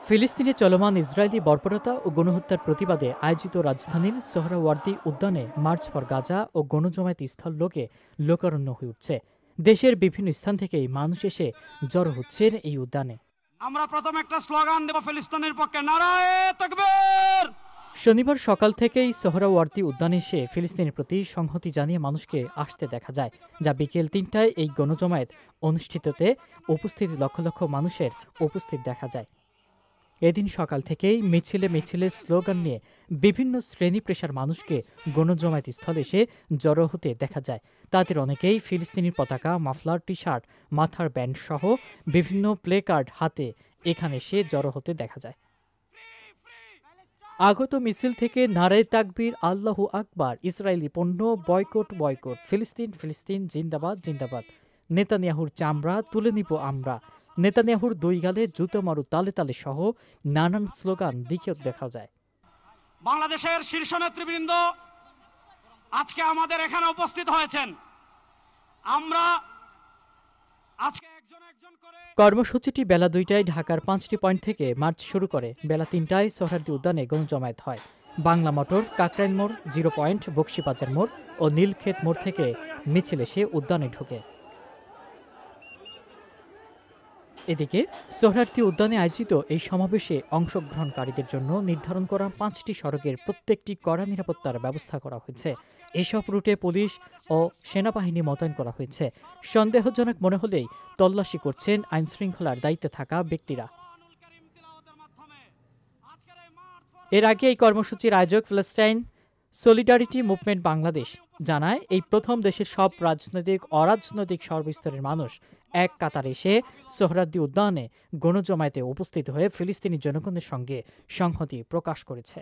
ফিলিস্তিনে চলমান ইসরায়েলি বর্বরতা ও গণহত্যার প্রতিবাদে আয়োজিত রাজধানীর সোহরাওয়ার্দী উদ্যানে মার্চ ফর গাজা ও গণজমায়েত স্থল লোকারণ্য হয়ে উঠছে। দেশের বিভিন্ন স্থান থেকেই মানুষ এসে জড়ো হচ্ছেন এই উদ্যানে। আমরা প্রথম একটা স্লোগান দেব ফিলিস্তিনের পক্ষে, নারায়ে তাকবীর। শনিবার সকাল থেকেই সোহরাওয়ার্দী উদ্যানে এসে ফিলিস্তিনের প্রতি সংহতি জানিয়ে মানুষকে আসতে দেখা যায়, যা বিকেল ৩টায় এই গণজমায়েত অনুষ্ঠিততে উপস্থিত লক্ষ লক্ষ মানুষের উপস্থিত দেখা যায়। এদিন সকাল থেকেই মিছিলে মিছিলে স্লোগান নিয়ে বিভিন্ন শ্রেণী পেশার মানুষকে গণজমায়েত স্থলে এসে জড়ো হতে দেখা যায়। তাদের অনেকেই ফিলিস্তিনি পতাকা, মাফলার, টি শার্ট, মাথার ব্যান্ড সহ বিভিন্ন প্লে কার্ড হাতে এখানে এসে জড়ো হতে দেখা যায়। আগত মিছিল থেকে নারায়ে তাকবীর, আল্লাহু আকবার, ইসরায়েলি পণ্য বয়কট বয়কট, ফিলিস্তিন ফিলিস্তিন, জিন্দাবাদ জিন্দাবাদ, নেতানিয়াহুর চামড়া তুলে নিব আমরা, নেতানিয়াহুর দুই গালে জুতো মারু তালে তালে সহ নানান স্লোগান দিকে দেখা যায়। বাংলাদেশের শীর্ষ নেতৃবৃন্দ আজকে আমাদের এখানে উপস্থিত হয়েছেন। আমরা আজকে একজন একজন করে কর্মসূচিটি বেলা ২টায় ঢাকার ৫টি পয়েন্ট থেকে মার্চ শুরু করে বেলা ৩টায় সোহরাওয়ার্দী উদ্যানে গণজমায়েত হয়। বাংলা মোটর, কাকরাইল মোড়, 0 পয়েন্ট, বকশীবাজার মোড় ও নীলক্ষেত মোড় থেকে মিছিল এসে উদ্যানে ঢোকে। এদিকে সোহরাওয়ার্দী উদ্যানে আয়োজিত এই সমাবেশে অংশগ্রহণকারীদের জন্য নির্ধারণ করা ৫টি সড়কের প্রত্যেকটি কড়া নিরাপত্তার ব্যবস্থা করা হয়েছে। এসব রুটে পুলিশ ও সেনাবাহিনী মোতায়েন করা হয়েছে। সন্দেহজনক মনে হলেই তল্লাশি করছেন আইনশৃঙ্খলার দায়িত্বে থাকা ব্যক্তিরা। এর আগে এই কর্মসূচির আয়োজক প্যালেস্টাইন সলিডারিটি মুভমেন্ট বাংলাদেশ জানায়, এই প্রথম দেশের সব রাজনৈতিক অরাজনৈতিক সর্বস্তরের মানুষ এক কাতারে এসে সোহরাওয়ার্দী উদ্যানে গণজমায়েতে উপস্থিত হয়ে ফিলিস্তিনি জনগণের সঙ্গে সংহতি প্রকাশ করেছে।